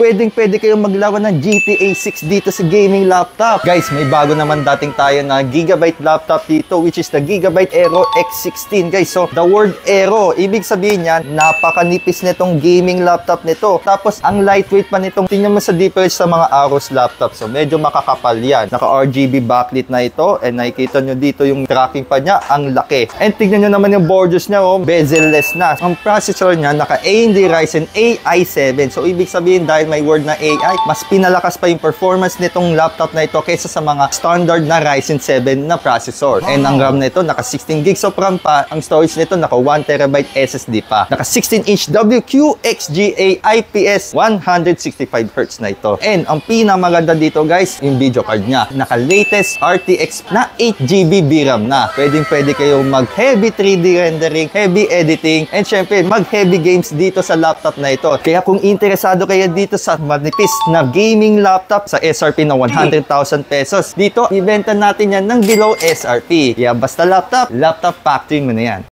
pwede kayong maglaro ng GTA 6 dito sa gaming laptop. Guys, may bago naman dating tayo na Gigabyte laptop dito, which is the Gigabyte Aero X16. Guys, so the word Aero, ibig sabihin niyan, napakanipis nitong gaming laptop nito. Tapos, ang lightweight pa nitong, tingnan mo sa difference sa mga Aros laptop. So, medyo makakapal yan. Naka-RGB backlit na ito. And nakikita nyo dito yung tracking pa niya, ang laki. And tingnan nyo naman yung borders niya, oh, bezel-less na. Ang processor niya, naka-AMD Ryzen AI7. So, ibig sabihin, dahil may word na AI, mas pinalakas pa yung performance nitong laptop na ito kaysa sa mga standard na Ryzen 7 na processor. And ang RAM na ito, naka 16 gigs of RAM pa. Ang storage nito, naka 1TB SSD pa. Naka 16-inch WQXGA IPS 165Hz na ito. And ang pinamaganda dito, guys, yung video card niya. Naka latest RTX na 8GB VRAM na. Pwede kayong mag-heavy 3D rendering, heavy editing, and syempre, mag-heavy games dito sa laptop na ito. Kaya kung interesado kayo dito sa manipis na gaming laptop sa SRP na 100,000 pesos, dito, ibenta natin yan ng below SRP. Kaya basta laptop factory mo na yan.